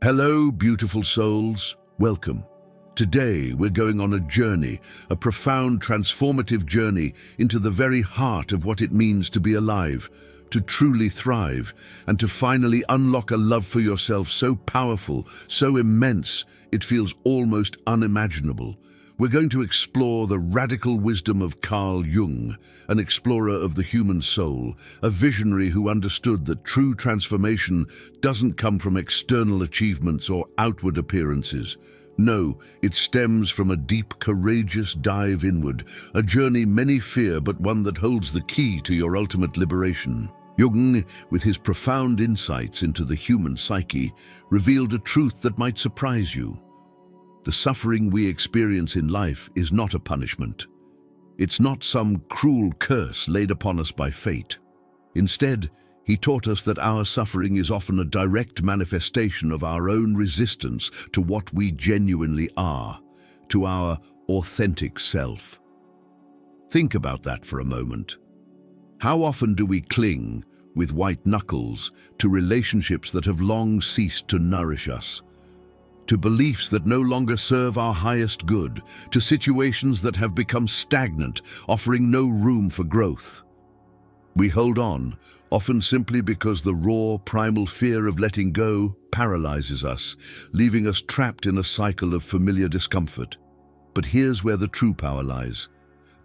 Hello, beautiful souls. Welcome. Today, we're going on a journey, a profound, transformative journey into the very heart of what it means to be alive, to truly thrive, and to finally unlock a love for yourself so powerful, so immense, it feels almost unimaginable. We're going to explore the radical wisdom of Carl Jung, an explorer of the human soul, a visionary who understood that true transformation doesn't come from external achievements or outward appearances. No, it stems from a deep, courageous dive inward, a journey many fear but one that holds the key to your ultimate liberation. Jung, with his profound insights into the human psyche, revealed a truth that might surprise you. The suffering we experience in life is not a punishment. It's not some cruel curse laid upon us by fate. Instead, he taught us that our suffering is often a direct manifestation of our own resistance to what we genuinely are, to our authentic self. Think about that for a moment. How often do we cling, with white knuckles, to relationships that have long ceased to nourish us? To beliefs that no longer serve our highest good, to situations that have become stagnant, offering no room for growth. We hold on, often simply because the raw, primal fear of letting go paralyzes us, leaving us trapped in a cycle of familiar discomfort. But here's where the true power lies.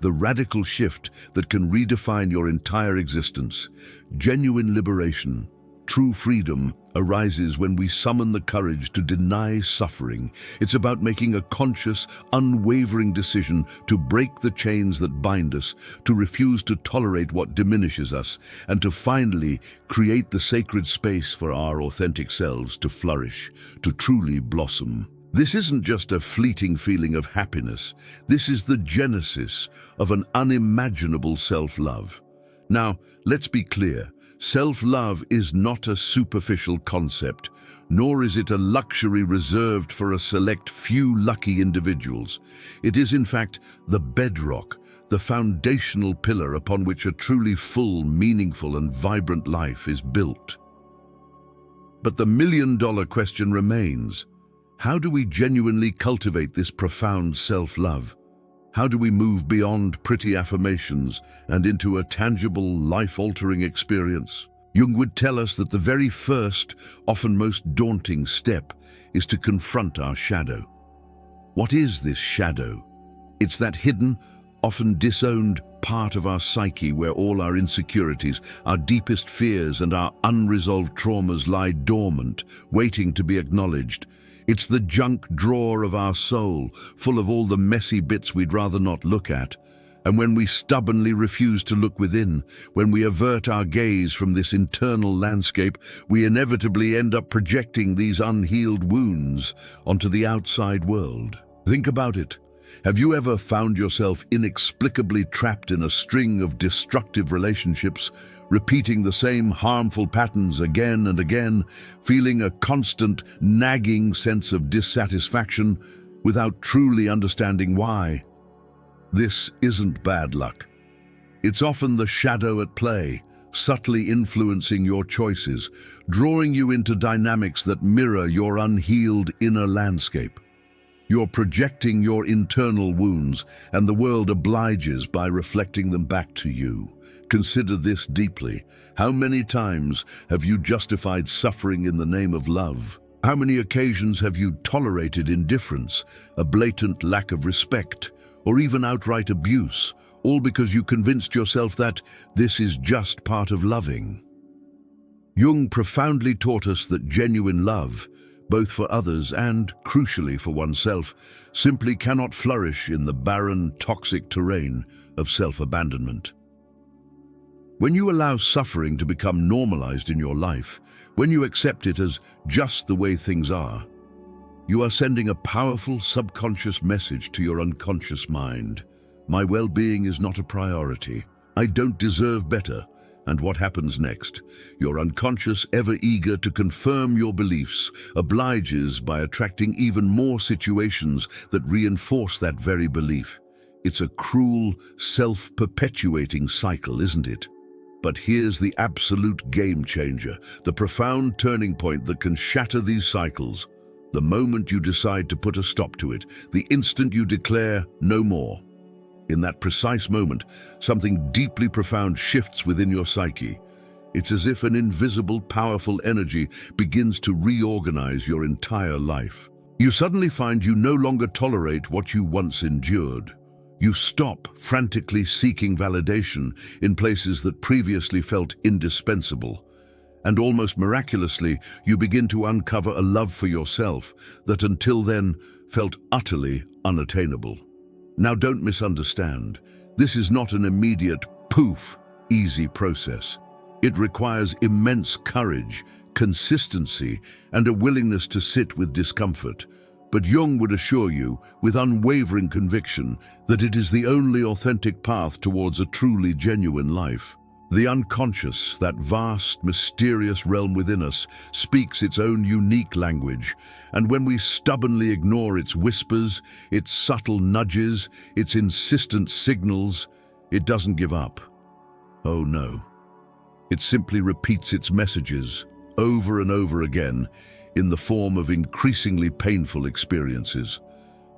The radical shift that can redefine your entire existence. Genuine liberation, true freedom, arises when we summon the courage to deny suffering. It's about making a conscious, unwavering decision to break the chains that bind us, to refuse to tolerate what diminishes us, and to finally create the sacred space for our authentic selves to flourish, to truly blossom. This isn't just a fleeting feeling of happiness. This is the genesis of an unimaginable self-love. Now, let's be clear. Self-love is not a superficial concept, nor is it a luxury reserved for a select few lucky individuals. It is, in fact, the bedrock, the foundational pillar upon which a truly full, meaningful, and vibrant life is built. But the million-dollar question remains: how do we genuinely cultivate this profound self-love? How do we move beyond pretty affirmations and into a tangible, life-altering experience? Jung would tell us that the very first, often most daunting step is to confront our shadow. What is this shadow? It's that hidden, often disowned part of our psyche where all our insecurities, our deepest fears, and our unresolved traumas lie dormant, waiting to be acknowledged. It's the junk drawer of our soul, full of all the messy bits we'd rather not look at. And when we stubbornly refuse to look within, when we avert our gaze from this internal landscape, we inevitably end up projecting these unhealed wounds onto the outside world. Think about it. Have you ever found yourself inexplicably trapped in a string of destructive relationships, repeating the same harmful patterns again and again, feeling a constant, nagging sense of dissatisfaction without truly understanding why? This isn't bad luck. It's often the shadow at play, subtly influencing your choices, drawing you into dynamics that mirror your unhealed inner landscape. You're projecting your internal wounds, and the world obliges by reflecting them back to you. Consider this deeply. How many times have you justified suffering in the name of love? How many occasions have you tolerated indifference, a blatant lack of respect, or even outright abuse, all because you convinced yourself that this is just part of loving? Jung profoundly taught us that genuine love, both for others and, crucially, for oneself, simply cannot flourish in the barren, toxic terrain of self-abandonment. When you allow suffering to become normalized in your life, when you accept it as just the way things are, you are sending a powerful subconscious message to your unconscious mind. My well-being is not a priority. I don't deserve better. And what happens next? Your unconscious, ever eager to confirm your beliefs, obliges by attracting even more situations that reinforce that very belief. It's a cruel, self-perpetuating cycle, isn't it? But here's the absolute game changer, the profound turning point that can shatter these cycles. The moment you decide to put a stop to it, the instant you declare no more. In that precise moment, something deeply profound shifts within your psyche. It's as if an invisible, powerful energy begins to reorganize your entire life. You suddenly find you no longer tolerate what you once endured. You stop frantically seeking validation in places that previously felt indispensable. And almost miraculously, you begin to uncover a love for yourself that until then felt utterly unattainable. Now, don't misunderstand. This is not an immediate, poof, easy process. It requires immense courage, consistency, and a willingness to sit with discomfort. But Jung would assure you, with unwavering conviction, that it is the only authentic path towards a truly genuine life. The unconscious, that vast, mysterious realm within us, speaks its own unique language, and when we stubbornly ignore its whispers, its subtle nudges, its insistent signals, it doesn't give up. Oh no. It simply repeats its messages, over and over again, in the form of increasingly painful experiences.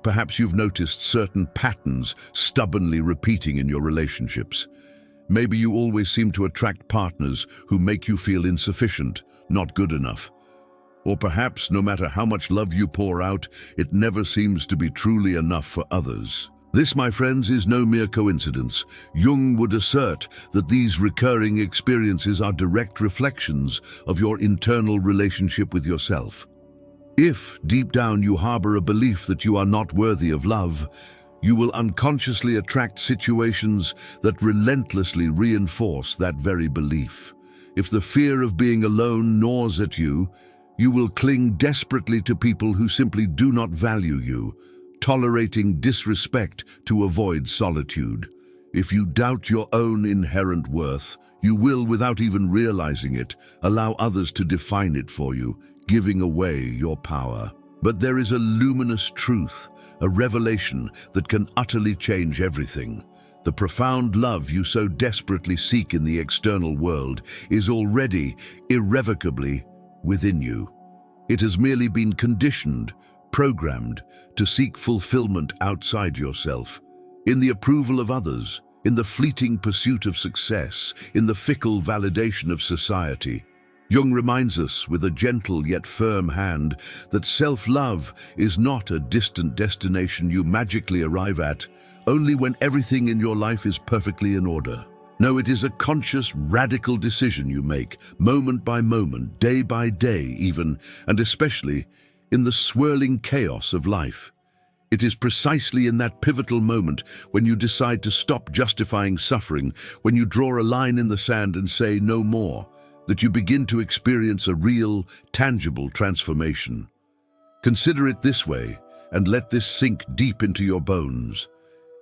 Perhaps you've noticed certain patterns stubbornly repeating in your relationships. Maybe you always seem to attract partners who make you feel insufficient, not good enough. Or perhaps, no matter how much love you pour out, it never seems to be truly enough for others. This, my friends, is no mere coincidence. Jung would assert that these recurring experiences are direct reflections of your internal relationship with yourself. If, deep down, you harbor a belief that you are not worthy of love, you will unconsciously attract situations that relentlessly reinforce that very belief. If the fear of being alone gnaws at you, you will cling desperately to people who simply do not value you, tolerating disrespect to avoid solitude. If you doubt your own inherent worth, you will, without even realizing it, allow others to define it for you, giving away your power. But there is a luminous truth, a revelation that can utterly change everything. The profound love you so desperately seek in the external world is already, irrevocably, within you. It has merely been conditioned, programmed, to seek fulfillment outside yourself, in the approval of others, in the fleeting pursuit of success, in the fickle validation of society. Jung reminds us with a gentle yet firm hand that self-love is not a distant destination you magically arrive at only when everything in your life is perfectly in order. No, it is a conscious, radical decision you make, moment by moment, day by day even, and especially in the swirling chaos of life. It is precisely in that pivotal moment when you decide to stop justifying suffering, when you draw a line in the sand and say no more, that you begin to experience a real, tangible transformation. Consider it this way, and let this sink deep into your bones.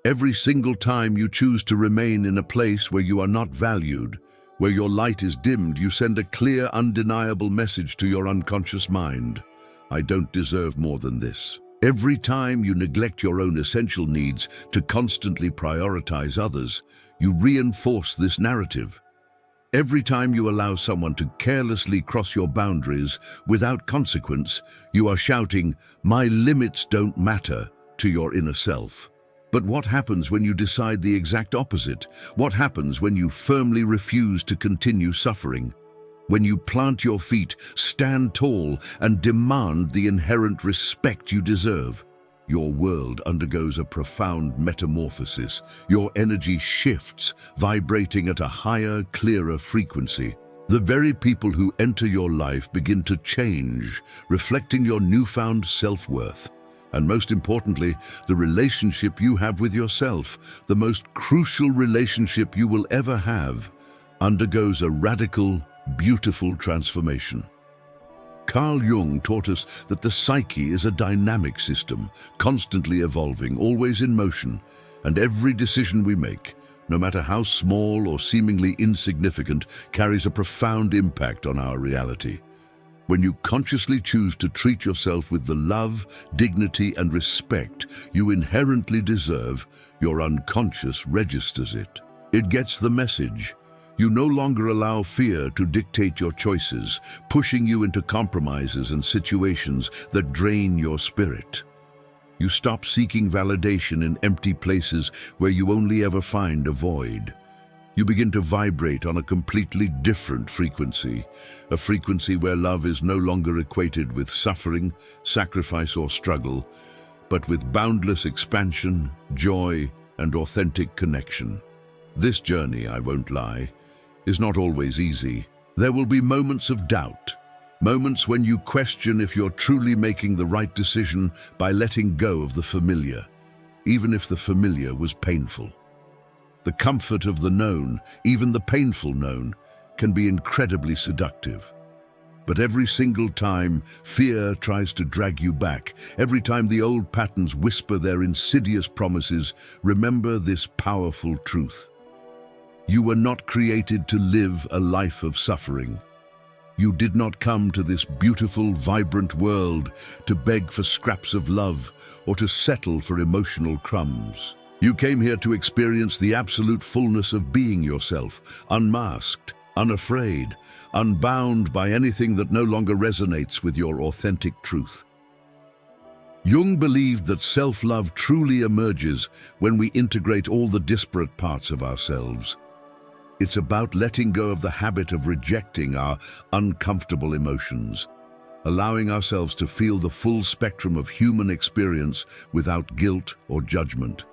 Every single time you choose to remain in a place where you are not valued, where your light is dimmed, you send a clear, undeniable message to your unconscious mind. I don't deserve more than this. Every time you neglect your own essential needs to constantly prioritize others, you reinforce this narrative. Every time you allow someone to carelessly cross your boundaries without consequence, you are shouting, "My limits don't matter," to your inner self. But what happens when you decide the exact opposite? What happens when you firmly refuse to continue suffering? When you plant your feet, stand tall, and demand the inherent respect you deserve? Your world undergoes a profound metamorphosis. Your energy shifts, vibrating at a higher, clearer frequency. The very people who enter your life begin to change, reflecting your newfound self-worth. And most importantly, the relationship you have with yourself, the most crucial relationship you will ever have, undergoes a radical, beautiful transformation. Carl Jung taught us that the psyche is a dynamic system, constantly evolving, always in motion, and every decision we make, no matter how small or seemingly insignificant, carries a profound impact on our reality. When you consciously choose to treat yourself with the love, dignity, and respect you inherently deserve, your unconscious registers it. It gets the message. You no longer allow fear to dictate your choices, pushing you into compromises and situations that drain your spirit. You stop seeking validation in empty places where you only ever find a void. You begin to vibrate on a completely different frequency, a frequency where love is no longer equated with suffering, sacrifice, or struggle, but with boundless expansion, joy, and authentic connection. This journey, I won't lie, is not always easy. There will be moments of doubt, moments when you question if you're truly making the right decision by letting go of the familiar, even if the familiar was painful. The comfort of the known, even the painful known, can be incredibly seductive. But every single time fear tries to drag you back, every time the old patterns whisper their insidious promises, remember this powerful truth. You were not created to live a life of suffering. You did not come to this beautiful, vibrant world to beg for scraps of love or to settle for emotional crumbs. You came here to experience the absolute fullness of being yourself, unmasked, unafraid, unbound by anything that no longer resonates with your authentic truth. Jung believed that self-love truly emerges when we integrate all the disparate parts of ourselves. It's about letting go of the habit of rejecting our uncomfortable emotions, allowing ourselves to feel the full spectrum of human experience without guilt or judgment.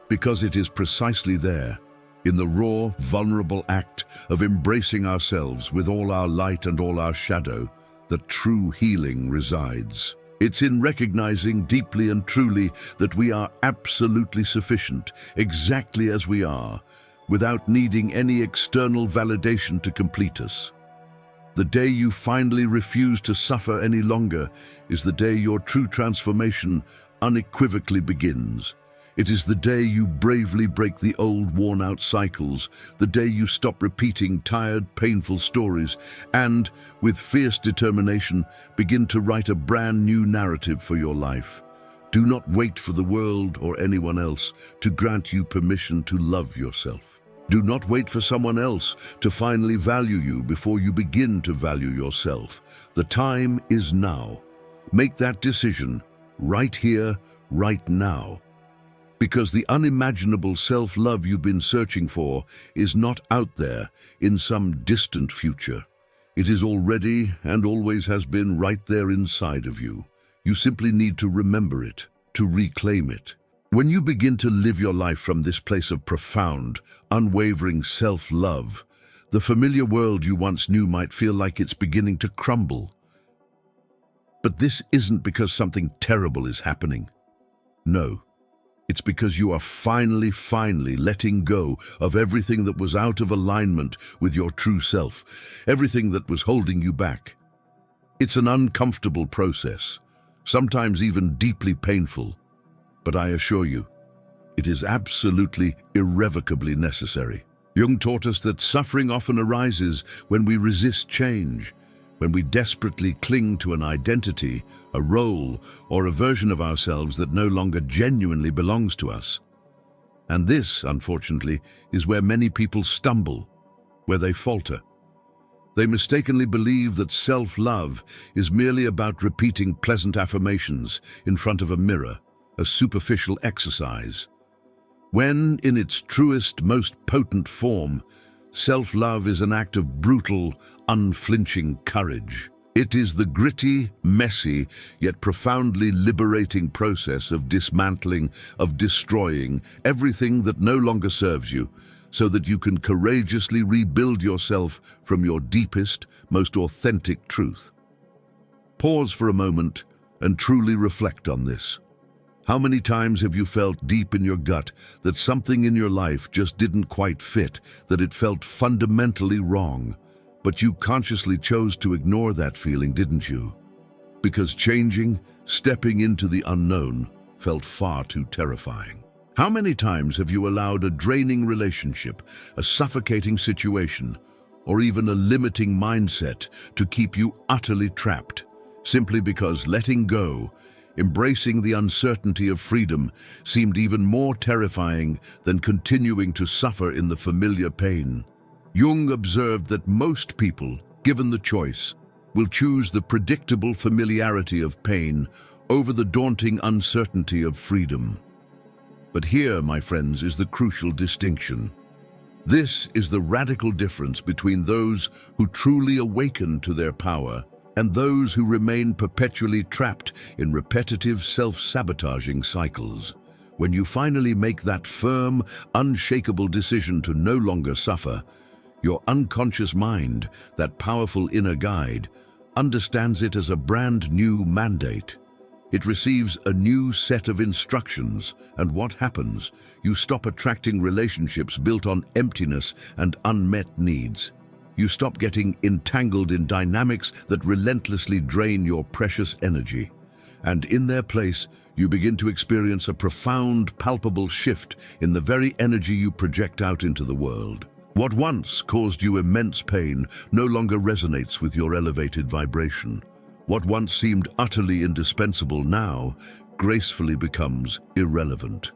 Because it is precisely there, in the raw, vulnerable act of embracing ourselves with all our light and all our shadow, that true healing resides. It's in recognizing deeply and truly that we are absolutely sufficient, exactly as we are, without needing any external validation to complete us. The day you finally refuse to suffer any longer is the day your true transformation unequivocally begins. It is the day you bravely break the old, worn-out cycles, the day you stop repeating tired, painful stories, and, with fierce determination, begin to write a brand new narrative for your life. Do not wait for the world or anyone else to grant you permission to love yourself. Do not wait for someone else to finally value you before you begin to value yourself. The time is now. Make that decision, right here, right now. Because the unimaginable self-love you've been searching for is not out there in some distant future. It is already and always has been right there inside of you. You simply need to remember it, to reclaim it. When you begin to live your life from this place of profound, unwavering self-love, the familiar world you once knew might feel like it's beginning to crumble. But this isn't because something terrible is happening. No. It's because you are finally letting go of everything that was out of alignment with your true self, everything that was holding you back. It's an uncomfortable process, sometimes even deeply painful, but I assure you, it is absolutely irrevocably necessary. Jung taught us that suffering often arises when we resist change, when we desperately cling to an identity, a role, or a version of ourselves that no longer genuinely belongs to us. And this, unfortunately, is where many people stumble, where they falter. They mistakenly believe that self-love is merely about repeating pleasant affirmations in front of a mirror, a superficial exercise. When, in its truest, most potent form, self-love is an act of brutal, unflinching courage. It is the gritty, messy, yet profoundly liberating process of dismantling, of destroying everything that no longer serves you, so that you can courageously rebuild yourself from your deepest, most authentic truth. Pause for a moment and truly reflect on this. How many times have you felt deep in your gut that something in your life just didn't quite fit, that it felt fundamentally wrong, but you consciously chose to ignore that feeling, didn't you? Because changing, stepping into the unknown, felt far too terrifying. How many times have you allowed a draining relationship, a suffocating situation, or even a limiting mindset to keep you utterly trapped, simply because letting go, embracing the uncertainty of freedom, seemed even more terrifying than continuing to suffer in the familiar pain? Jung observed that most people, given the choice, will choose the predictable familiarity of pain over the daunting uncertainty of freedom. But here, my friends, is the crucial distinction. This is the radical difference between those who truly awaken to their power and those who remain perpetually trapped in repetitive self-sabotaging cycles. When you finally make that firm, unshakable decision to no longer suffer, your unconscious mind, that powerful inner guide, understands it as a brand new mandate. It receives a new set of instructions, and what happens? You stop attracting relationships built on emptiness and unmet needs. You stop getting entangled in dynamics that relentlessly drain your precious energy. And in their place, you begin to experience a profound, palpable shift in the very energy you project out into the world. What once caused you immense pain no longer resonates with your elevated vibration. What once seemed utterly indispensable now gracefully becomes irrelevant.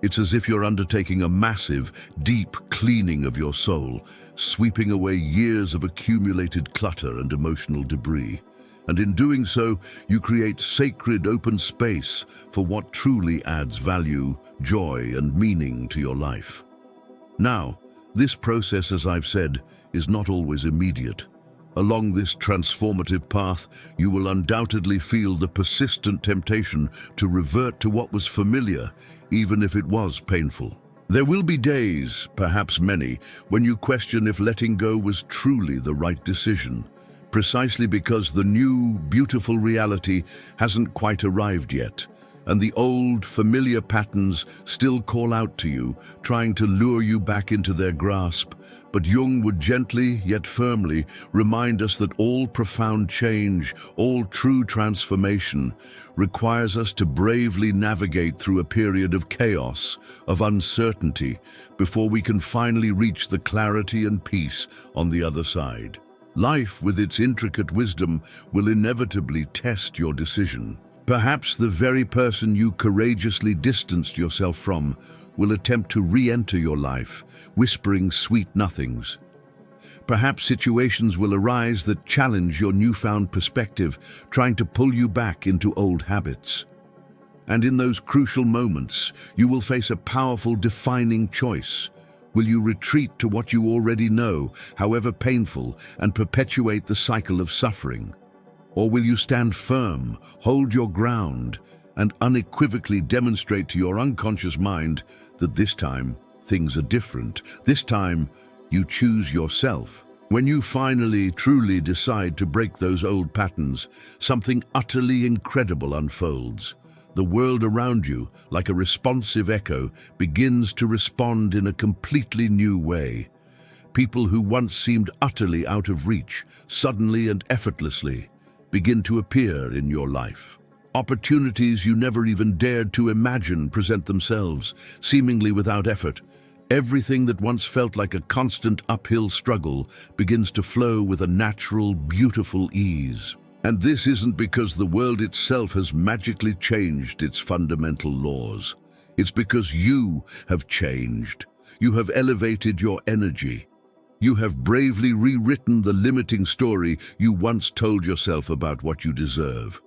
It's as if you're undertaking a massive, deep cleaning of your soul, sweeping away years of accumulated clutter and emotional debris. And in doing so, you create sacred open space for what truly adds value, joy, and meaning to your life. Now, this process, as I've said, is not always immediate. Along this transformative path, you will undoubtedly feel the persistent temptation to revert to what was familiar, even if it was painful. There will be days, perhaps many, when you question if letting go was truly the right decision, precisely because the new, beautiful reality hasn't quite arrived yet, and the old, familiar patterns still call out to you, trying to lure you back into their grasp. But Jung would gently, yet firmly, remind us that all profound change, all true transformation, requires us to bravely navigate through a period of chaos, of uncertainty, before we can finally reach the clarity and peace on the other side. Life, with its intricate wisdom, will inevitably test your decision. Perhaps the very person you courageously distanced yourself from will attempt to re-enter your life, whispering sweet nothings. Perhaps situations will arise that challenge your newfound perspective, trying to pull you back into old habits. And in those crucial moments, you will face a powerful, defining choice. Will you retreat to what you already know, however painful, and perpetuate the cycle of suffering? Or will you stand firm, hold your ground, and unequivocally demonstrate to your unconscious mind that this time things are different? This time you choose yourself. When you finally, truly decide to break those old patterns, something utterly incredible unfolds. The world around you, like a responsive echo, begins to respond in a completely new way. People who once seemed utterly out of reach, suddenly and effortlessly, begin to appear in your life. Opportunities you never even dared to imagine present themselves, seemingly without effort. Everything that once felt like a constant uphill struggle begins to flow with a natural, beautiful ease. And this isn't because the world itself has magically changed its fundamental laws. It's because you have changed. You have elevated your energy. You have bravely rewritten the limiting story you once told yourself about what you deserve.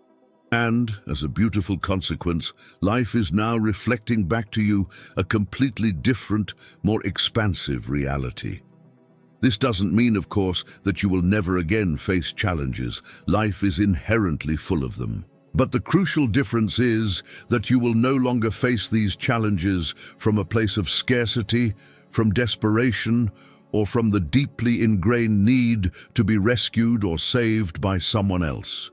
And, as a beautiful consequence, life is now reflecting back to you a completely different, more expansive reality. This doesn't mean, of course, that you will never again face challenges. Life is inherently full of them. But the crucial difference is that you will no longer face these challenges from a place of scarcity, from desperation, or from the deeply ingrained need to be rescued or saved by someone else.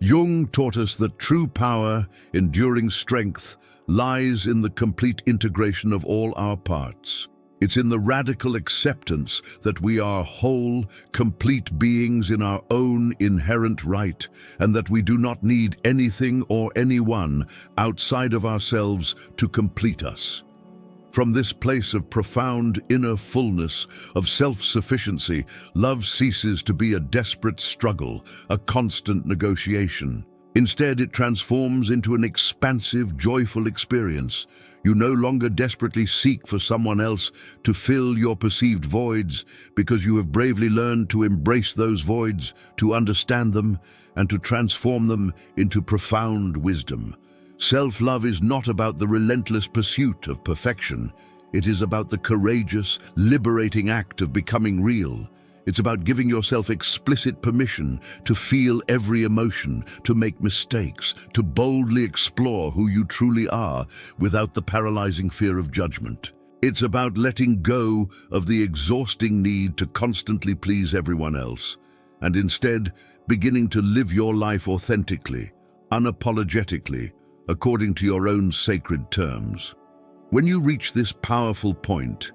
Jung taught us that true power, enduring strength, lies in the complete integration of all our parts. It's in the radical acceptance that we are whole, complete beings in our own inherent right, and that we do not need anything or anyone outside of ourselves to complete us. From this place of profound inner fullness, of self-sufficiency, love ceases to be a desperate struggle, a constant negotiation. Instead, it transforms into an expansive, joyful experience. You no longer desperately seek for someone else to fill your perceived voids, because you have bravely learned to embrace those voids, to understand them, and to transform them into profound wisdom. Self-love is not about the relentless pursuit of perfection. It is about the courageous, liberating act of becoming real. It's about giving yourself explicit permission to feel every emotion, to make mistakes, to boldly explore who you truly are without the paralyzing fear of judgment. It's about letting go of the exhausting need to constantly please everyone else, and instead beginning to live your life authentically, unapologetically, according to your own sacred terms. When you reach this powerful point,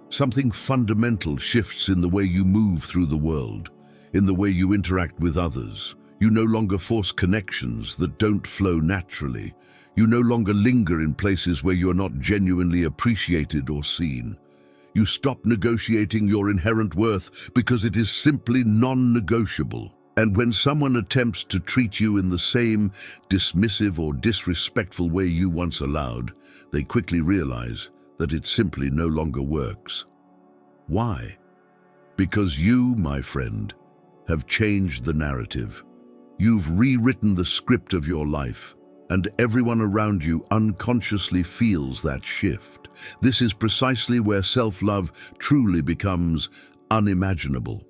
something fundamental shifts in the way you move through the world, in the way you interact with others. You no longer force connections that don't flow naturally. You no longer linger in places where you're not genuinely appreciated or seen. You stop negotiating your inherent worth because it is simply non-negotiable. And when someone attempts to treat you in the same dismissive or disrespectful way you once allowed, they quickly realize that it simply no longer works. Why? Because you, my friend, have changed the narrative. You've rewritten the script of your life, and everyone around you unconsciously feels that shift. This is precisely where self-love truly becomes unimaginable.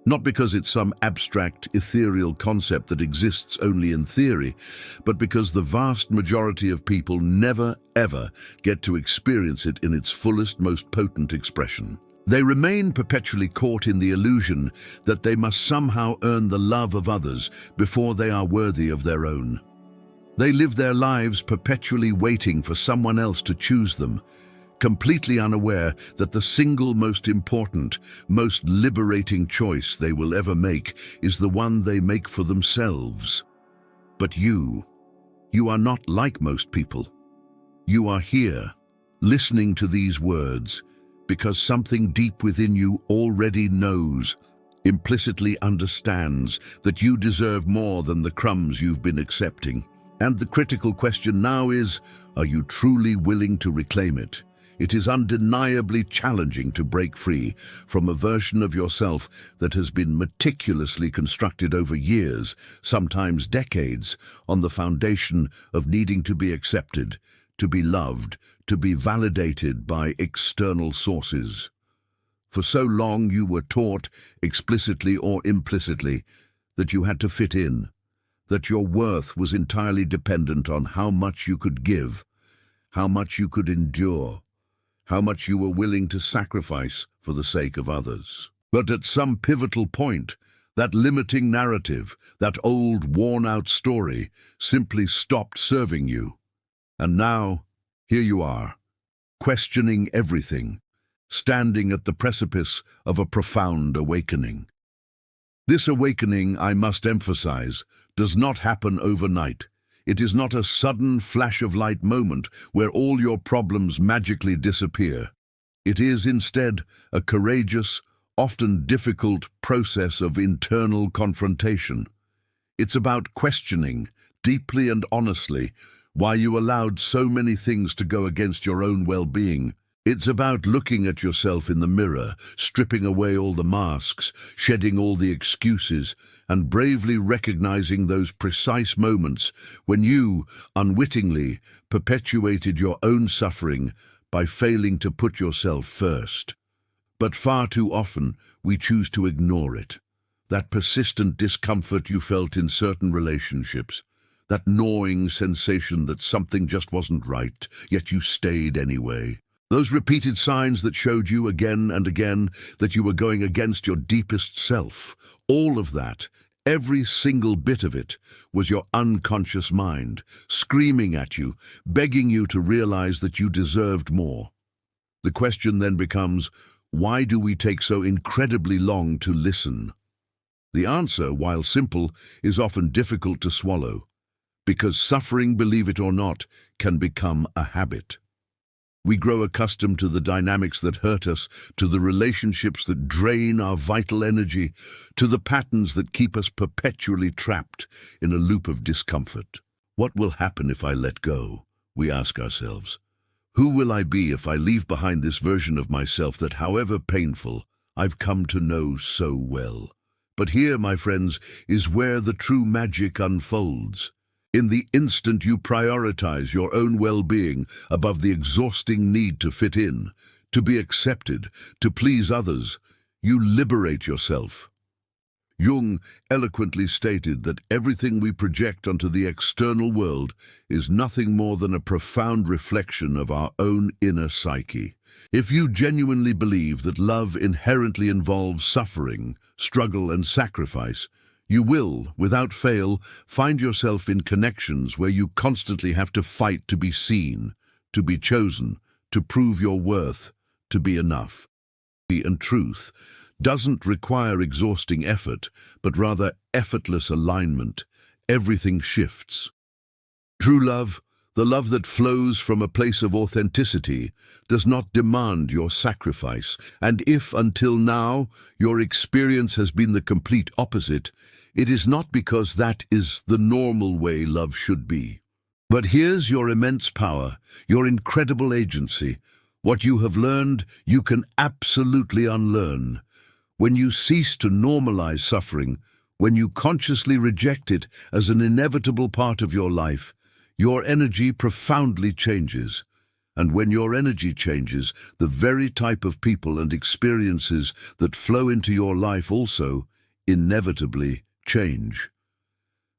Not because it's some abstract, ethereal concept that exists only in theory, but because the vast majority of people never, ever get to experience it in its fullest, most potent expression. They remain perpetually caught in the illusion that they must somehow earn the love of others before they are worthy of their own. They live their lives perpetually waiting for someone else to choose them, completely unaware that the single most important, most liberating choice they will ever make is the one they make for themselves. But you are not like most people. You are here, listening to these words, because something deep within you already knows, implicitly understands, that you deserve more than the crumbs you've been accepting. And the critical question now is, are you truly willing to reclaim it? It is undeniably challenging to break free from a version of yourself that has been meticulously constructed over years, sometimes decades, on the foundation of needing to be accepted, to be loved, to be validated by external sources. For so long you were taught, explicitly or implicitly, that you had to fit in, that your worth was entirely dependent on how much you could give, how much you could endure, how much you were willing to sacrifice for the sake of others. But at some pivotal point, that limiting narrative, that old worn-out story, simply stopped serving you. And now, here you are, questioning everything, standing at the precipice of a profound awakening. This awakening, I must emphasize, does not happen overnight. It is not a sudden flash-of-light moment where all your problems magically disappear. It is instead a courageous, often difficult process of internal confrontation. It's about questioning, deeply and honestly, why you allowed so many things to go against your own well-being. It's about looking at yourself in the mirror, stripping away all the masks, shedding all the excuses, and bravely recognizing those precise moments when you, unwittingly, perpetuated your own suffering by failing to put yourself first. But far too often, we choose to ignore it. That persistent discomfort you felt in certain relationships, that gnawing sensation that something just wasn't right, yet you stayed anyway. Those repeated signs that showed you again and again that you were going against your deepest self. All of that, every single bit of it, was your unconscious mind, screaming at you, begging you to realize that you deserved more. The question then becomes, why do we take so incredibly long to listen? The answer, while simple, is often difficult to swallow. Because suffering, believe it or not, can become a habit. We grow accustomed to the dynamics that hurt us, to the relationships that drain our vital energy, to the patterns that keep us perpetually trapped in a loop of discomfort. What will happen if I let go? We ask ourselves. Who will I be if I leave behind this version of myself that, however painful, I've come to know so well? But here, my friends, is where the true magic unfolds. In the instant you prioritize your own well-being above the exhausting need to fit in, to be accepted, to please others, you liberate yourself. Jung eloquently stated that everything we project onto the external world is nothing more than a profound reflection of our own inner psyche. If you genuinely believe that love inherently involves suffering, struggle, and sacrifice, you will, without fail, find yourself in connections where you constantly have to fight to be seen, to be chosen, to prove your worth, to be enough. And truth doesn't require exhausting effort, but rather effortless alignment. Everything shifts. True love, the love that flows from a place of authenticity, does not demand your sacrifice. And if, until now, your experience has been the complete opposite, it is not because that is the normal way love should be. But here's your immense power, your incredible agency. What you have learned, you can absolutely unlearn. When you cease to normalize suffering, when you consciously reject it as an inevitable part of your life, your energy profoundly changes. And when your energy changes, the very type of people and experiences that flow into your life also inevitably change.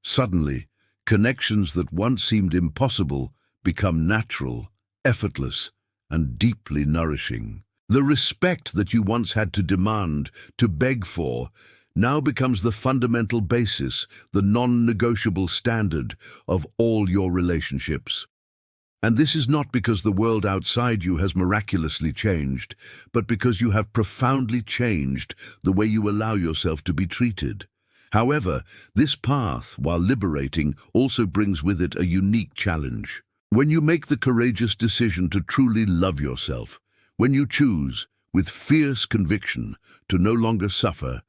Suddenly, connections that once seemed impossible become natural, effortless, and deeply nourishing. The respect that you once had to demand, to beg for, now becomes the fundamental basis, the non-negotiable standard of all your relationships. And this is not because the world outside you has miraculously changed, but because you have profoundly changed the way you allow yourself to be treated. However, this path, while liberating, also brings with it a unique challenge. When you make the courageous decision to truly love yourself, when you choose, with fierce conviction, to no longer suffer,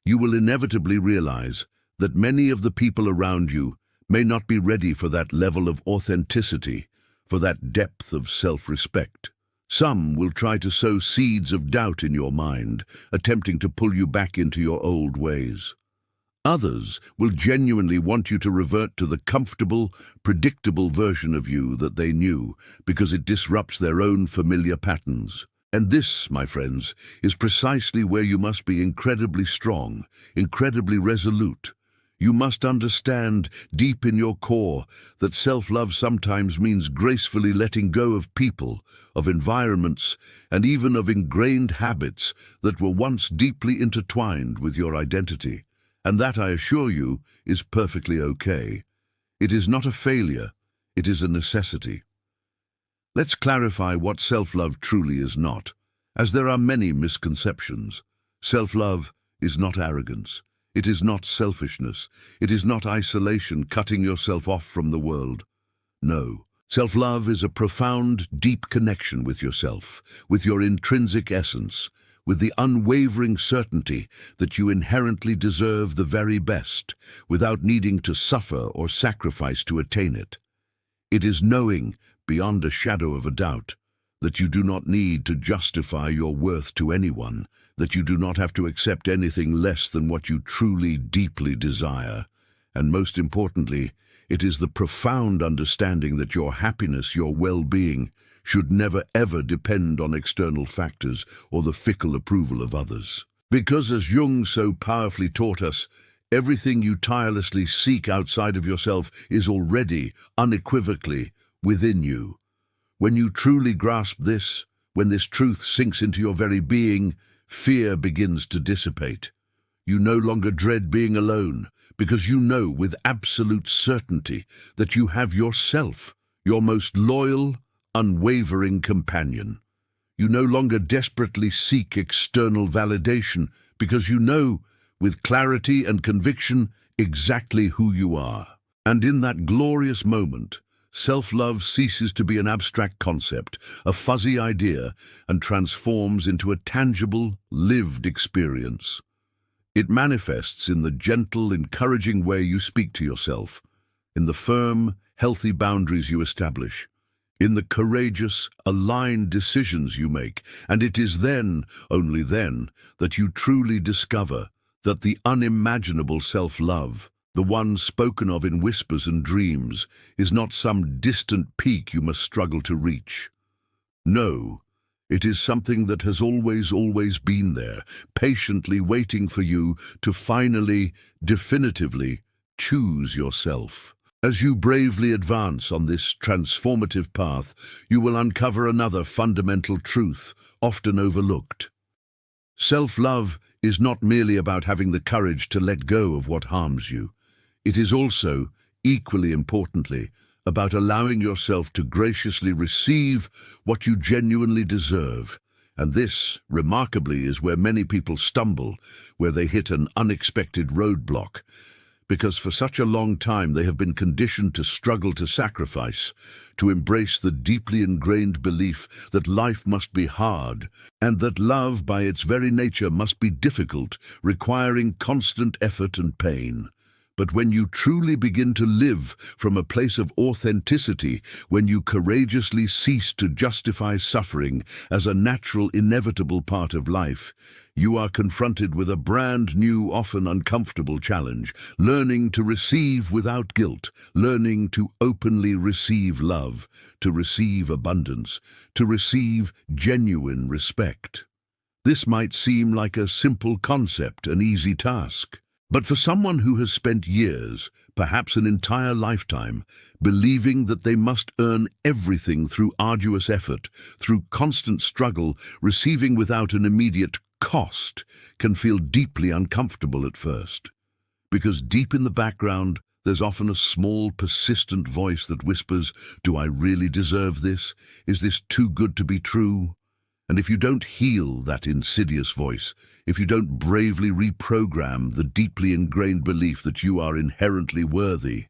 you will inevitably realize that many of the people around you may not be ready for that level of authenticity, for that depth of self-respect. Some will try to sow seeds of doubt in your mind, attempting to pull you back into your old ways. Others will genuinely want you to revert to the comfortable, predictable version of you that they knew, because it disrupts their own familiar patterns. And this, my friends, is precisely where you must be incredibly strong, incredibly resolute. You must understand deep in your core that self-love sometimes means gracefully letting go of people, of environments, and even of ingrained habits that were once deeply intertwined with your identity. And that, I assure you, is perfectly okay. It is not a failure, it is a necessity. Let's clarify what self-love truly is not, as there are many misconceptions. Self-love is not arrogance. It is not selfishness. It is not isolation, cutting yourself off from the world. No. Self-love is a profound, deep connection with yourself, with your intrinsic essence, with the unwavering certainty that you inherently deserve the very best, without needing to suffer or sacrifice to attain it. It is knowing, beyond a shadow of a doubt, that you do not need to justify your worth to anyone, that you do not have to accept anything less than what you truly, deeply desire. And most importantly, it is the profound understanding that your happiness, your well-being, should never ever depend on external factors or the fickle approval of others. Because, as Jung so powerfully taught us, everything you tirelessly seek outside of yourself is already, unequivocally, within you. When you truly grasp this, when this truth sinks into your very being, fear begins to dissipate. You no longer dread being alone, because you know with absolute certainty that you have yourself, your most loyal, unwavering companion. You no longer desperately seek external validation, because you know, with clarity and conviction, exactly who you are. And in that glorious moment, self-love ceases to be an abstract concept, a fuzzy idea, and transforms into a tangible, lived experience. It manifests in the gentle, encouraging way you speak to yourself, in the firm, healthy boundaries you establish, in the courageous, aligned decisions you make, and it is then, only then, that you truly discover that the unimaginable self-love, the one spoken of in whispers and dreams, is not some distant peak you must struggle to reach. No, it is something that has always been there, patiently waiting for you to finally, definitively choose yourself. As you bravely advance on this transformative path, you will uncover another fundamental truth, often overlooked. Self-love is not merely about having the courage to let go of what harms you. It is also, equally importantly, about allowing yourself to graciously receive what you genuinely deserve. And this, remarkably, is where many people stumble, where they hit an unexpected roadblock. Because for such a long time they have been conditioned to struggle to sacrifice, to embrace the deeply ingrained belief that life must be hard, and that love by its very nature must be difficult, requiring constant effort and pain. But when you truly begin to live from a place of authenticity, when you courageously cease to justify suffering as a natural, inevitable part of life, you are confronted with a brand new, often uncomfortable challenge: learning to receive without guilt, learning to openly receive love, to receive abundance, to receive genuine respect. This might seem like a simple concept, an easy task. But for someone who has spent years, perhaps an entire lifetime, believing that they must earn everything through arduous effort, through constant struggle, receiving without an immediate cost, can feel deeply uncomfortable at first. Because deep in the background, there's often a small, persistent voice that whispers, "Do I really deserve this? Is this too good to be true?" And if you don't heal that insidious voice, if you don't bravely reprogram the deeply ingrained belief that you are inherently worthy,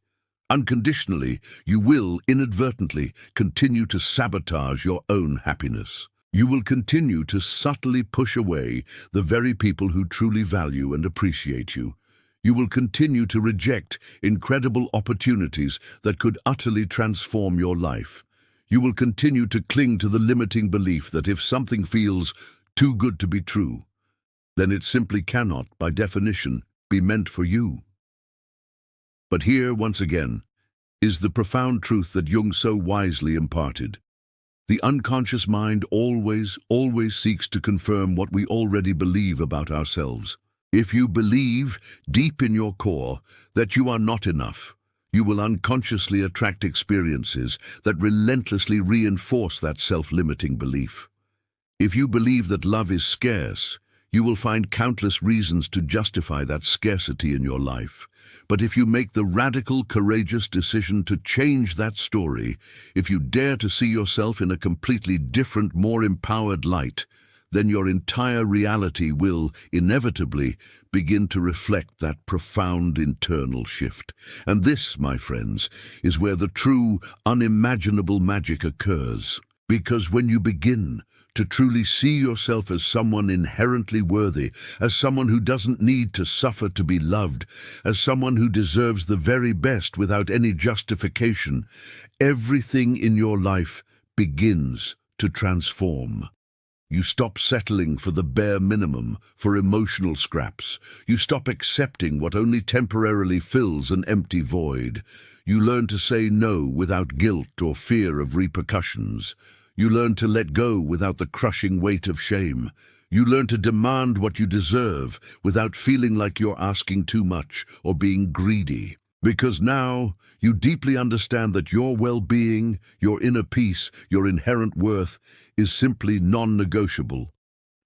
unconditionally, you will inadvertently continue to sabotage your own happiness. You will continue to subtly push away the very people who truly value and appreciate you. You will continue to reject incredible opportunities that could utterly transform your life. You will continue to cling to the limiting belief that if something feels too good to be true, then it simply cannot, by definition, be meant for you. But here, once again, is the profound truth that Jung so wisely imparted. The unconscious mind always seeks to confirm what we already believe about ourselves. If you believe, deep in your core, that you are not enough, you will unconsciously attract experiences that relentlessly reinforce that self-limiting belief. If you believe that love is scarce, you will find countless reasons to justify that scarcity in your life. But if you make the radical, courageous decision to change that story, if you dare to see yourself in a completely different, more empowered light, then your entire reality will, inevitably, begin to reflect that profound internal shift. And this, my friends, is where the true, unimaginable magic occurs. Because when you begin to truly see yourself as someone inherently worthy, as someone who doesn't need to suffer to be loved, as someone who deserves the very best without any justification, everything in your life begins to transform. You stop settling for the bare minimum, for emotional scraps. You stop accepting what only temporarily fills an empty void. You learn to say no without guilt or fear of repercussions. You learn to let go without the crushing weight of shame. You learn to demand what you deserve without feeling like you're asking too much or being greedy. Because now you deeply understand that your well-being, your inner peace, your inherent worth is simply non-negotiable.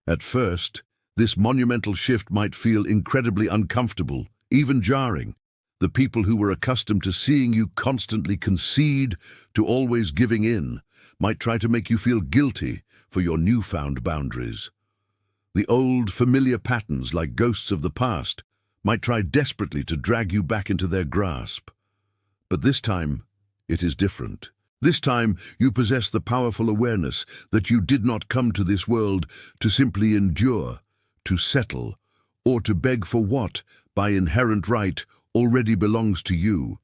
At first, this monumental shift might feel incredibly uncomfortable, even jarring. The people who were accustomed to seeing you constantly concede, to always giving in, might try to make you feel guilty for your newfound boundaries. The old, familiar patterns, like ghosts of the past, might try desperately to drag you back into their grasp. But this time, it is different. This time, you possess the powerful awareness that you did not come to this world to simply endure, to settle, or to beg for what, by inherent right, already belongs to you.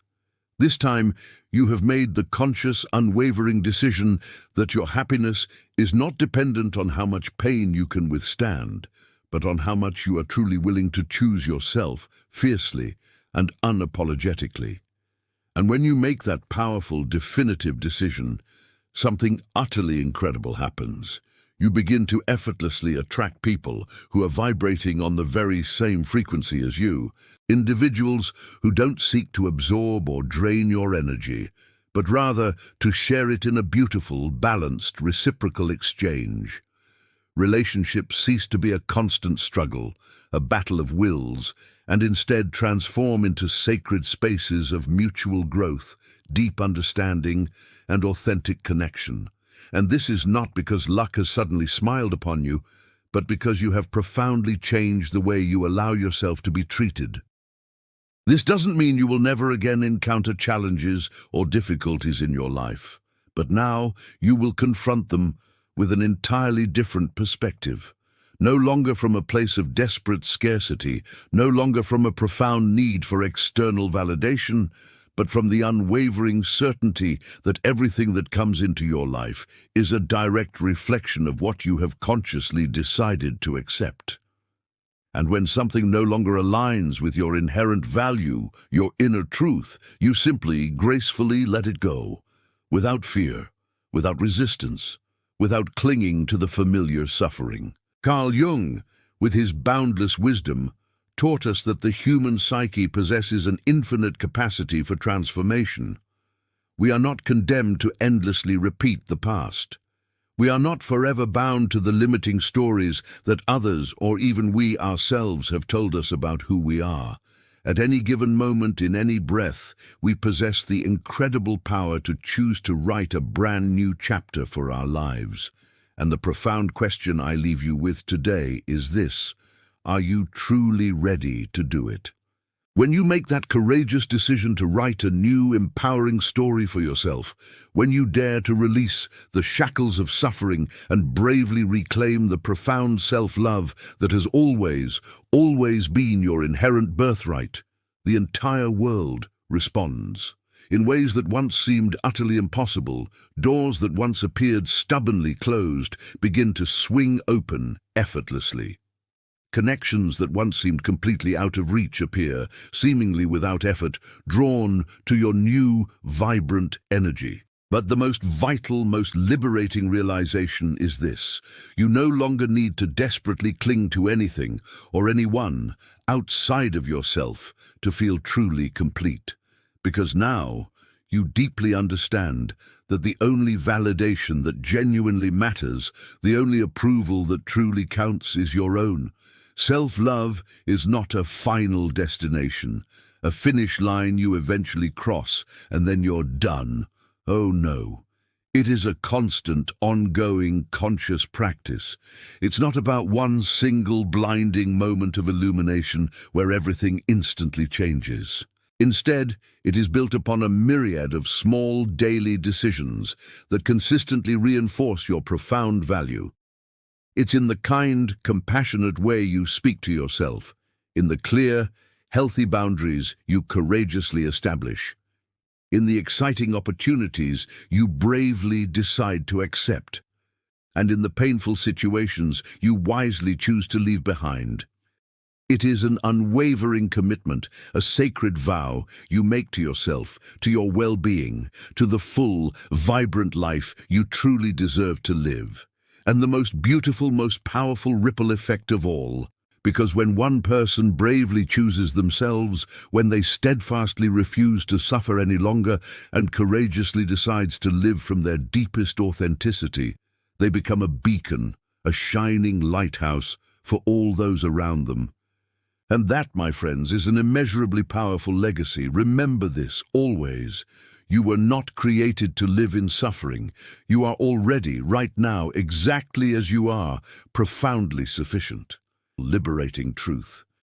This time, you have made the conscious, unwavering decision that your happiness is not dependent on how much pain you can withstand, but on how much you are truly willing to choose yourself fiercely and unapologetically. And when you make that powerful, definitive decision, something utterly incredible happens. You begin to effortlessly attract people who are vibrating on the very same frequency as you, individuals who don't seek to absorb or drain your energy, but rather to share it in a beautiful, balanced, reciprocal exchange. Relationships cease to be a constant struggle, a battle of wills, and instead transform into sacred spaces of mutual growth, deep understanding, and authentic connection. And this is not because luck has suddenly smiled upon you, but because you have profoundly changed the way you allow yourself to be treated. This doesn't mean you will never again encounter challenges or difficulties in your life, but now you will confront them with an entirely different perspective. No longer from a place of desperate scarcity, no longer from a profound need for external validation, but from the unwavering certainty that everything that comes into your life is a direct reflection of what you have consciously decided to accept. And when something no longer aligns with your inherent value, your inner truth, you simply gracefully let it go, without fear, without resistance, without clinging to the familiar suffering. Carl Jung, with his boundless wisdom, taught us that the human psyche possesses an infinite capacity for transformation. We are not condemned to endlessly repeat the past. We are not forever bound to the limiting stories that others or even we ourselves have told us about who we are. At any given moment, in any breath, we possess the incredible power to choose to write a brand new chapter for our lives. And the profound question I leave you with today is this: are you truly ready to do it? When you make that courageous decision to write a new, empowering story for yourself, when you dare to release the shackles of suffering and bravely reclaim the profound self-love that has always been your inherent birthright, the entire world responds. In ways that once seemed utterly impossible, doors that once appeared stubbornly closed begin to swing open effortlessly. Connections that once seemed completely out of reach appear, seemingly without effort, drawn to your new, vibrant energy. But the most vital, most liberating realization is this: you no longer need to desperately cling to anything or anyone outside of yourself to feel truly complete. Because now you deeply understand that the only validation that genuinely matters, the only approval that truly counts, is your own. Self-love is not a final destination, a finish line you eventually cross and then you're done. Oh no. It is a constant, ongoing, conscious practice. It's not about one single blinding moment of illumination where everything instantly changes. Instead, it is built upon a myriad of small daily decisions that consistently reinforce your profound value. It's in the kind, compassionate way you speak to yourself, in the clear, healthy boundaries you courageously establish, in the exciting opportunities you bravely decide to accept, and in the painful situations you wisely choose to leave behind. It is an unwavering commitment, a sacred vow you make to yourself, to your well-being, to the full, vibrant life you truly deserve to live. And the most beautiful, most powerful ripple effect of all, because when one person bravely chooses themselves, when they steadfastly refuse to suffer any longer and courageously decides to live from their deepest authenticity, they become a beacon, a shining lighthouse for all those around them. And that, my friends, is an immeasurably powerful legacy. Remember this always. You were not created to live in suffering. You are already, right now, exactly as you are, profoundly sufficient. Liberating truth.